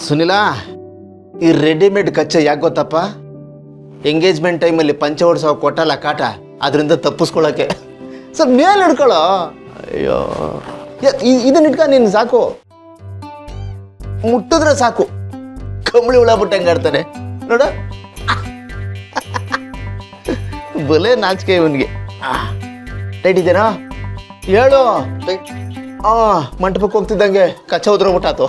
ಸುನಿಲಾ, ಈ ರೆಡಿಮೇಡ್ ಕಚ್ಚೆ ಯಾಕೆ ಗೊತ್ತಪ್ಪ? ಎಂಗೇಜ್ಮೆಂಟ್ ಟೈಮಲ್ಲಿ ಪಂಚೆ ಹೊಡ್ಸೋ ಕೊಟ್ಟಲ್ಲ ಕಾಟ, ಅದರಿಂದ ತಪ್ಪಿಸ್ಕೊಳ್ಳೋಕ್ಕೆ. ಸ್ವಲ್ಪ ಮೇಲೆ ಹಿಡ್ಕೊಳ್ಳೋ. ಅಯ್ಯೋ, ಇದನ್ನ ಇಟ್ಕ ನೀನು ಸಾಕು, ಮುಟ್ಟಿದ್ರೆ ಸಾಕು ಕಂಬಳಿ ಹುಳ ಬಿಟ್ಟು ಹೆಂಗಾಡ್ತಾನೆ ನೋಡ. ಬಲೆ ನಾಚಿಕೆ ಇವನಿಗೆ. ಟೈಟ್ ಇದ್ದೇನಾ ಹೇಳು. ಮಂಟಪಕ್ಕೆ ಹೋಗ್ತಿದ್ದಂಗೆ ಕಚ್ಚ ಉದ್ರೋಗ್ಬಿಟ್ಟಾತು.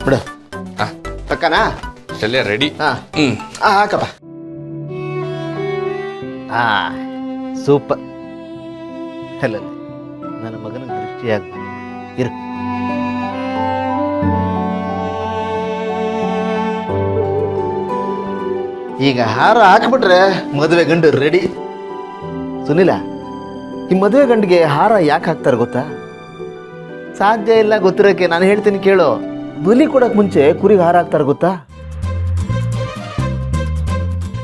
ಬಿಡು ಪಕ್ಕನಾ ರೆಡಿ. ಹಾಕಪ್ಪ. ಸೂಪರ್. ಅಲ್ಲ, ನನ್ನ ಮಗನ ದೃಷ್ಟಿಯಾಗ ಇರು. ಈಗ ಹಾರ ಹಾಕ್ಬಿಟ್ರೆ ಮದುವೆ ಗಂಡು ರೆಡಿ. ಸುನಿಲ, ಈ ಮದುವೆ ಗಂಡಿಗೆ ಹಾರ ಯಾಕೆ ಹಾಕ್ತಾರೆ ಗೊತ್ತಾ? ಸಾಧ್ಯ ಇಲ್ಲ ಗೊತ್ತಿರೋಕ್ಕೆ ನಾನು ಹೇಳ್ತೀನಿ ಕೇಳು. ಬಲಿ ಕೊಡಕ್ ಮುಂಚೆ ಕುರಿಗೆ ಹಾರ ಹಾಕ್ತಾರೆ ಗೊತ್ತಾ?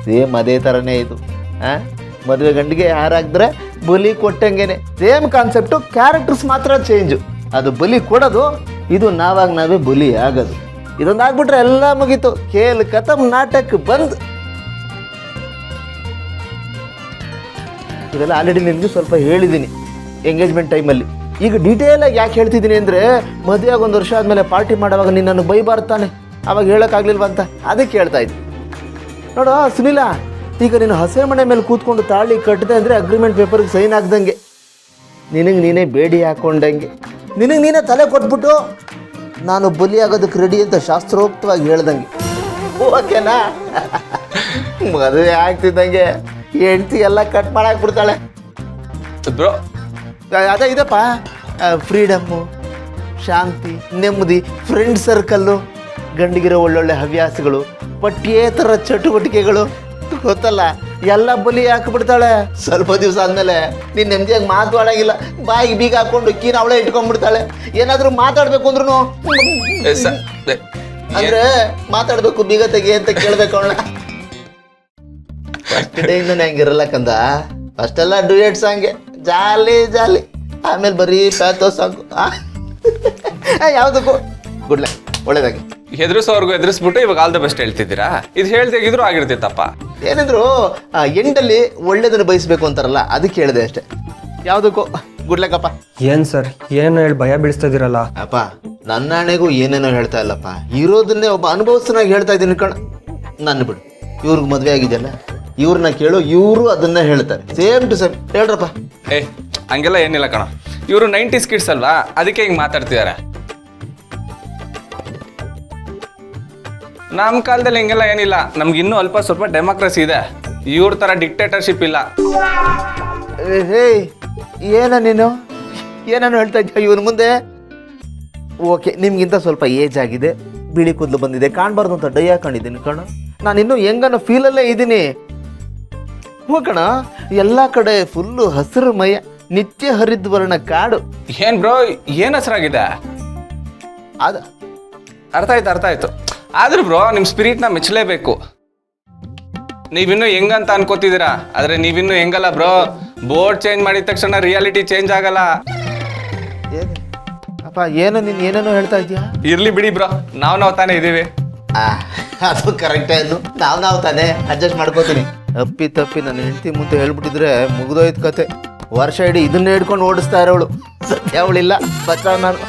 ಸೇಮ್ ಅದೇ ಥರನೇ ಇದು. ಮದುವೆ ಗಂಡಿಗೆ ಹಾರ ಹಾಕಿದ್ರೆ ಬಲಿ ಕೊಟ್ಟಂಗೆನೆ. ಸೇಮ್ ಕಾನ್ಸೆಪ್ಟು, ಕ್ಯಾರೆಕ್ಟರ್ಸ್ ಮಾತ್ರ ಚೇಂಜು. ಅದು ಬಲಿ ಕೊಡೋದು, ಇದು ನಾವಾಗ ನಾವೇ ಬಲಿ ಆಗೋದು. ಇದೊಂದು ಆಗ್ಬಿಟ್ರೆ ಎಲ್ಲ ಮುಗೀತು. ಖೇಲ್ ಖತಮ್, ನಾಟಕ ಬಂದ್. ಇದೆಲ್ಲ ಆಲ್ರೆಡಿ ನಿನಗೆ ಸ್ವಲ್ಪ ಹೇಳಿದ್ದೀನಿ ಎಂಗೇಜ್ಮೆಂಟ್ ಟೈಮಲ್ಲಿ. ಈಗ ಡೀಟೇಲಾಗಿ ಯಾಕೆ ಹೇಳ್ತಿದ್ದೀನಿ ಅಂದರೆ, ಮದುವೆ ಆಗಿ 1 ವರ್ಷ ಆದಮೇಲೆ ಪಾರ್ಟಿ ಮಾಡೋವಾಗ ನಿನ್ನನ್ನು ಬೈಬಾರ್ತಾನೆ, ಅವಾಗ ಹೇಳೋಕ್ಕಾಗಲಿಲ್ವಂತ, ಅದಕ್ಕೆ ಹೇಳ್ತಾ ಇದ್ದೆ. ನೋಡು ಸುನಿಲ, ಈಗ ನೀನು ಹಸೆ ಮನೆ ಮೇಲೆ ಕೂತ್ಕೊಂಡು ತಾಳಿ ಕಟ್ಟಿದೆ ಅಂದರೆ ಅಗ್ರಿಮೆಂಟ್ ಪೇಪರ್ಗೆ ಸೈನ್ ಆಗ್ದಂಗೆ, ನಿನಗೆ ನೀನೇ ಬೇಡಿ ಹಾಕ್ಕೊಂಡಂಗೆ, ನಿನಗೆ ನೀನೇ ತಲೆ ಕೊಟ್ಬಿಟ್ಟು ನಾನು ಬಲಿ ಆಗೋದಕ್ಕೆ ರೆಡಿ ಅಂತ ಶಾಸ್ತ್ರೋಕ್ತವಾಗಿ ಹೇಳ್ದಂಗೆ. ಓಕೆನಾ? ಮದುವೆ ಆಗ್ತಿದ್ದಂಗೆ ಹೆಂಡ್ತಿ ಎಲ್ಲ ಕಟ್ ಮಾಡಾಕ್ಬಿಡ್ತಾಳೆ ಬ್ರೋ. ಅದೇ ಇದಪ್ಪ, ಫ್ರೀಡಮ್ಮು, ಶಾಂತಿ, ನೆಮ್ಮದಿ, ಫ್ರೆಂಡ್ ಸರ್ಕಲ್ಲು, ಗಂಡಿಗಿರೋ ಒಳ್ಳೊಳ್ಳೆ ಹವ್ಯಾಸಗಳು, ಪಠ್ಯೇತರ ಚಟುವಟಿಕೆಗಳು ಗೊತ್ತಲ್ಲ, ಎಲ್ಲ ಬಲಿ ಹಾಕಿಬಿಡ್ತಾಳೆ. ಸ್ವಲ್ಪ ದಿವಸ ಆದಮೇಲೆ ನೀನು ನೆಮ್ಮದಿಯಾಗಿ ಮಾತಾಡೋಂಗಿಲ್ಲ, ಬಾಯಿಗೆ ಬೀಗ ಹಾಕ್ಕೊಂಡು ಕೀನ ಅವಳೇ ಇಟ್ಕೊಂಡ್ಬಿಡ್ತಾಳೆ. ಏನಾದರೂ ಮಾತಾಡಬೇಕು ಅಂದ್ರೂ ಅಂದರೆ ಮಾತಾಡಬೇಕು ಬೀಗ ತೆಗಿ ಅಂತ ಕೇಳಬೇಕು ಅವಳ. ಫಸ್ಟ್ ಡೇಯಿಂದನೇ ಹಂಗಿರಲ್ಲ ಕಂದ. ಫಸ್ಟೆಲ್ಲ ಡ್ಯೂಯೆಟ್ ಸಾಂಗೆ, ಜಾಲಿ ಜಾಲಿ, ಆಮೇಲೆ ಬರೀ ಪ್ಯಾಥೋ ಸಾಂಗು. ಯಾವುದಕ್ಕೂ ಗುಡ್ಲೆ ಒಳ್ಳೇದಾಗಿ ಹೆದರ್ಸೋರ್ಗು ಎದುರಿಸ್ಬಿಟ್ಟು ಇವಾಗ ಆಲ್ ದ ಬೆಸ್ಟ್ ಹೇಳ್ತಿದ್ದೀರಾ? ಇದು ಹೇಳ್ದಾಗಿದ್ರು ಆಗಿರ್ತಿತ್ತಪ್ಪ. ಏನಿದ್ರು ಎಂಡಲ್ಲಿ ಒಳ್ಳೇದನ್ನು ಬಯಸ್ಬೇಕು ಅಂತಾರಲ್ಲ, ಅದಕ್ಕೆ ಹೇಳಿದೆ ಅಷ್ಟೇ. ಯಾವುದಕ್ಕೂ ಗುಡ್ಲೆಕ್ಕಪ್ಪ. ಏನ್ ಸರ್, ಏನೇನೋ ಹೇಳಿ ಭಯ ಬೀಳಿಸ್ತಾ ಇದೀರಲ್ಲ? ಅಪ್ಪ, ನನ್ನ ಹಣೆಗೂ ಏನೇನೋ ಹೇಳ್ತಾ ಇಲ್ಲಪ್ಪ, ಇರೋದನ್ನೇ ಒಬ್ಬ ಅನುಭವಿಸ್ತಾನಾಗಿ ಹೇಳ್ತಾ ಇದ್ದೀನಿ ಕಣ. ನನ್ನ ಬಿಡು, ಇವ್ರಿಗೆ ಮದುವೆ ಆಗಿದೆಯಲ್ಲ, ಇವ್ರನ್ನ ಕೇಳು, ಇವರು ಅದನ್ನ ಹೇಳ್ತಾರೆ. ಸೇಮ್ ಟು ಸೇಮ್ ಹೇಳ್ರಪ್ಪ. ಹಂಗೆಲ್ಲ ಏನಿಲ್ಲ ಕಣ, ಇವರು 90s ಕಿಡ್ಸ್ ಅಲ್ವಾ, ಅದಕ್ಕೆ ಹಿಂಗೆ ಮಾತಾಡ್ತಿದ್ದಾರೆ. ನಮ್ಮ ಕಾಲದಲ್ಲಿ ಹಿಂಗೆಲ್ಲ ಏನಿಲ್ಲ, ನಮ್ಗೆ ಇನ್ನೂ ಅಲ್ಪ ಸ್ವಲ್ಪ ಡೆಮೋಕ್ರಸಿ ಇದೆ. ಇವ್ರ ಥರ ಡಿಕ್ಟೇಟರ್ಶಿಪ್ ಇಲ್ಲ. ಹೇ, ಏನ ನೀನು ಏನೇನು ಹೇಳ್ತಾ ಇದ್ದ ಇವನ ಮುಂದೆ? ಓಕೆ, ನಿಮ್ಗಿಂತ ಸ್ವಲ್ಪ ಏಜ್ ಆಗಿದೆ, ಬಿಳಿ ಕೂದಲು ಬಂದಿದೆ, ಕಾಣಬಾರ್ದು ಅಂತ ಡೈ ಹಾಕೊಂಡಿದ್ದೀನಿ ಕಣ. ನಾನು ಇನ್ನೂ ಹೆಂಗನ್ನೋ ಫೀಲಲ್ಲೇ ಇದ್ದೀನಿ. ಕಣ, ಎಲ್ಲ ಕಡೆ ಫುಲ್ಲು ಹಸಿರು ಮಯ, ನಿತ್ಯ ಹರಿದ್ವರ್ಣ ಕಾಡು. ಏನ್ ಬ್ರೋ, ಏನ್ ಹೆಸರಾಗಿದೆ? ಅದ ಅರ್ಥ ಆಯ್ತು. ಆದ್ರೂ ಬ್ರೋ, ನಿಮ್ಮ ಸ್ಪಿರಿಟ್ನ ಮೆಚ್ಚಲೇಬೇಕು. ನೀವಿನ್ನೂ ಹೆಂಗಂತ ಅನ್ಕೋತಿದ್ದೀರಾ, ಆದ್ರೆ ನೀವಿನ್ನೂ ಹೆಂಗಲ್ಲ ಬ್ರೋ. ಬೋರ್ಡ್ ಚೇಂಜ್ ಮಾಡಿದ ತಕ್ಷಣ ರಿಯಾಲಿಟಿ ಚೇಂಜ್ ಆಗಲ್ಲ. ಅಪ್ಪ, ಏನೋ ನೀನು ಏನೇನೋ ಹೇಳ್ತಾ ಇದೀಯಾ? ಇರ್ಲಿ ಬಿಡಿ ಬ್ರೋ, ನಾವು ತಾನೇ ಇದೀವಿ. ಅದು ಕರೆಕ್ಟೇ. ಅದು ನಾವು ತಾನೇ ಅಡ್ಜಸ್ಟ್ ಮಾಡ್ಕೋತೀನಿ. ತಪ್ಪಿ ನನ್ನ ಹೆಂಡತಿ ಮುಂದೆ ಹೇಳ್ಬಿಟ್ಟಿದ್ರೆ ಮುಗಿದೋಯ್ತು ಕತೆ. ವರ್ಷ ಇಡೀ ಇದನ್ನೇ ಹಿಡ್ಕೊಂಡು ಓಡಿಸ್ತಾ ಇರೋವಳು. ಸತ್ಯ ಅವಳಿಲ್ಲ, ಬಚಾವ್ ನಾನು.